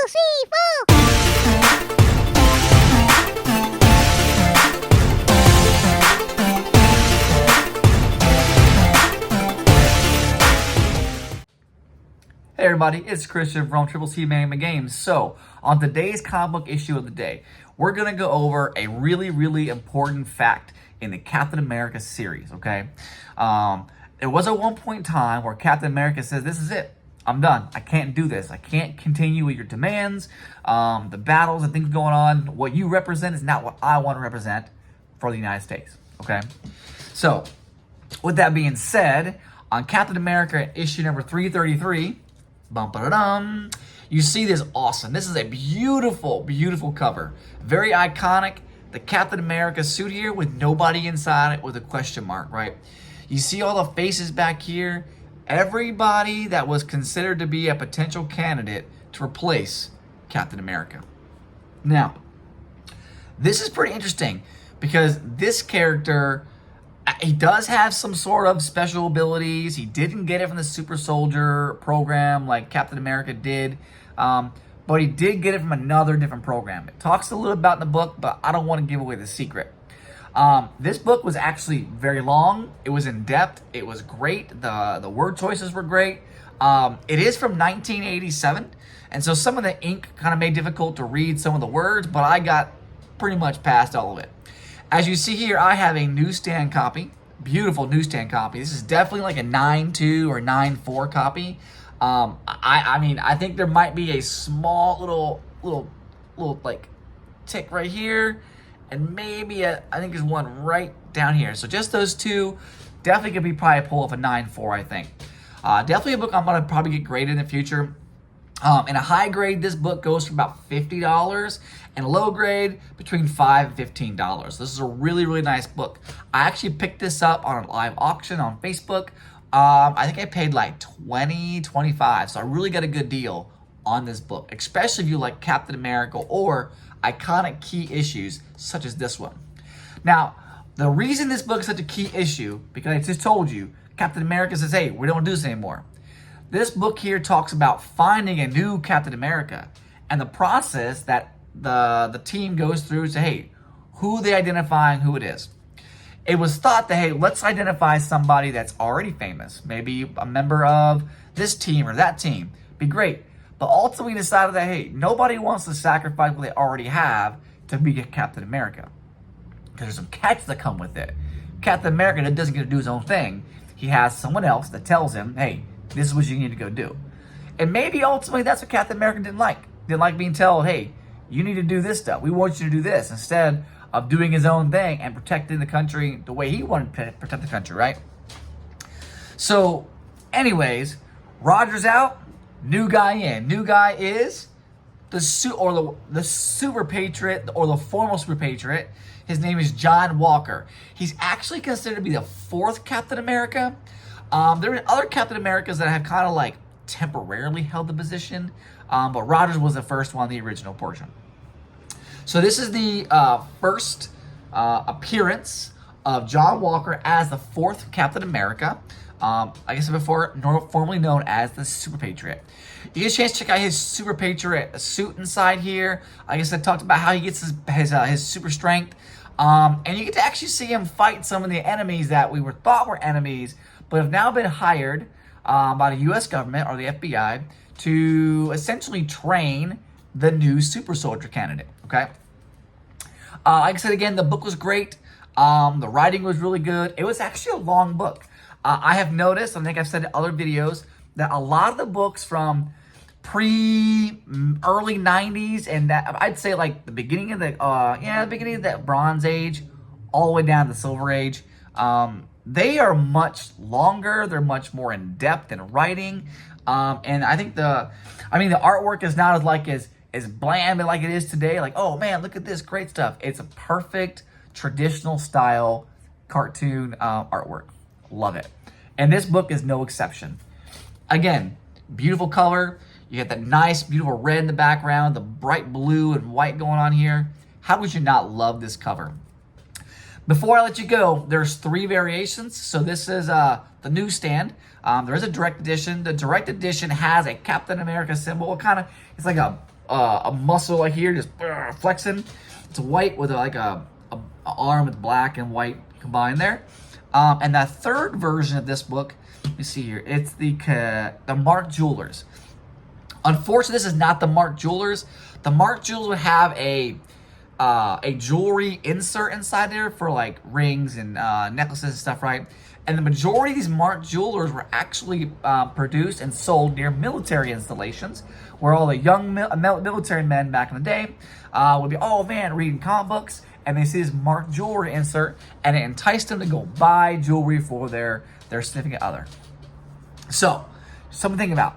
3, 4. Hey everybody, it's Christian from Triple C Man Games. So, on today's comic book issue of the day, we're going to go over a really important fact in the Captain America series, okay? There was at one point in time where Captain America says, this is it. I'm done. I can't do this. I can't continue with your demands, the battles and things going on. What you represent is not what I want to represent for the United States, okay? So, with that being said, on Captain America issue number 333, you see this awesome. This is a beautiful cover. Very iconic. The Captain America suit here with nobody inside it with a question mark, right? You see all the faces back here. Everybody that was considered to be a potential candidate to replace Captain America. Now, this is pretty interesting because this character, he does have some sort of special abilities. He didn't get it from the Super Soldier program like Captain America did, but he did get it from another different program. It talks a little about in the book, but I don't want to give away the secret. This book was actually very long. It was in depth. It was great. The word choices were great. It is from 1987, and so some of the ink kind of made it difficult to read some of the words, but I got pretty much past all of it. As you see here, I have a newsstand copy, beautiful newsstand copy. This is definitely like a 9.2 or 9.4 copy. I mean, I think there might be a small little like tick right here, and maybe I think there's one right down here. So just those two, definitely could be probably a pull of a 9.4, I think. Definitely a book I'm gonna probably get graded in the future. In a high grade, this book goes for about $50, and a low grade between $5 and $15. This is a really nice book. I actually picked this up on a live auction on Facebook. I think I paid like $20, $25, so I really got a good deal on this book, especially if you like Captain America or iconic key issues such as this one. Now, the reason this book is such a key issue, because I just told you, Captain America says, hey, we don't do this anymore. This book here talks about finding a new Captain America and the process that the team goes through to, hey, who they identify and who it is. It was thought that, hey, let's identify somebody that's already famous, maybe a member of this team or that team. Be great. But ultimately decided that, hey, nobody wants to sacrifice what they already have to be Captain America. Because there's some catches that come with it. Captain America doesn't get to do his own thing. He has someone else that tells him, hey, this is what you need to go do. And maybe ultimately that's what Captain America didn't like. Didn't like being told, hey, you need to do this stuff. We want you to do this instead of doing his own thing and protecting the country the way he wanted to protect the country, right? So, anyways, Roger's out, new guy in. New guy is the Super Patriot or the former Super Patriot. His name is John Walker. He's actually considered to be the fourth Captain America. There are other Captain Americas that have kind of like temporarily held the position, but Rogers was the first one, the original portion. So this is the first appearance of John Walker as the fourth Captain America. I guess before, formerly known as the Super Patriot. You get a chance to check out his Super Patriot suit inside here. I guess I talked about how he gets his super strength. And you get to actually see him fight some of the enemies that we thought were enemies, but have now been hired by the U.S. government or the FBI to essentially train the new Super Soldier candidate, okay? Like I said, again, the book was great. The writing was really good. It was actually a long book. I have noticed, I think I've said in other videos, that a lot of the books from early 90s and that I'd say like the beginning of the beginning of that Bronze Age all the way down to the Silver Age, they are much longer. They're much more in depth in writing, and I think the artwork is not as bland like it is today. Like, oh man, look at this great stuff. It's a perfect traditional style cartoon artwork. Love it, and this book is no exception. Again, beautiful color. You get that nice, beautiful red in the background, the bright blue and white going on here. How would you not love this cover? Before I let you go, there's 3 variations. So this is the newsstand. There is a direct edition. The direct edition has a Captain America symbol. It's like a a muscle right here, just flexing. It's white with like a arm with black and white combined there. And that third version of this book, let me see here, it's the Mark Jewelers. Unfortunately, this is not the Mark Jewelers. The Mark Jewelers would have a jewelry insert inside there for like rings and necklaces and stuff, right? And the majority of these Mark Jewelers were actually produced and sold near military installations, where all the young military men back in the day would be, oh man, reading comic books, and they see this Mark jewelry insert, and it enticed them to go buy jewelry for their significant other. So, something to think about.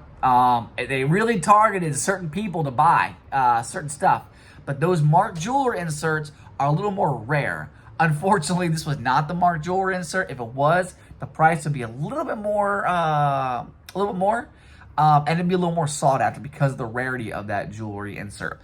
They really targeted certain people to buy certain stuff, but those Mark jewelry inserts are a little more rare. Unfortunately, this was not the Mark jewelry insert. If it was, the price would be a little bit more, and it'd be a little more sought after because of the rarity of that jewelry insert.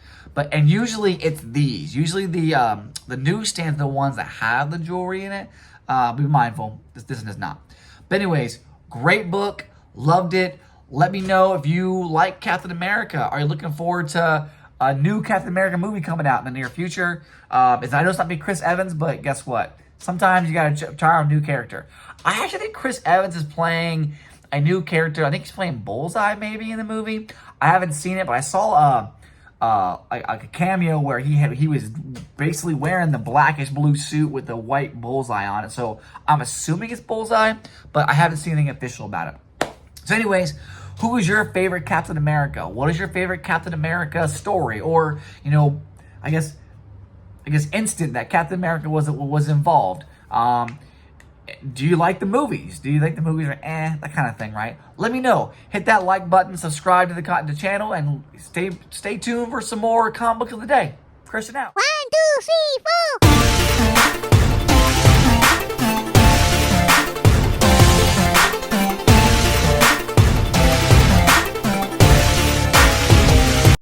And usually it's these. Usually the newsstands are the ones that have the jewelry in it. Be mindful, this does not. But anyways, great book, loved it. Let me know if you like Captain America. Are you looking forward to a new Captain America movie coming out in the near future? I know it's not be Chris Evans, but guess what? Sometimes you gotta try a new character. I actually think Chris Evans is playing a new character. I think he's playing Bullseye maybe in the movie. I haven't seen it, but I saw a cameo where he was basically wearing the blackish blue suit with the white bullseye on it. So I'm assuming it's Bullseye, but I haven't seen anything official about it. So anyways, who is your favorite Captain America? What is your favorite Captain America story? Or, I guess instant that Captain America was involved. Do you like the movies? Do you think the movies are that kind of thing, right? Let me know. Hit that like button, subscribe to the channel, and stay tuned for some more comic book of the day. Christian out. 1, 2, 3, 4.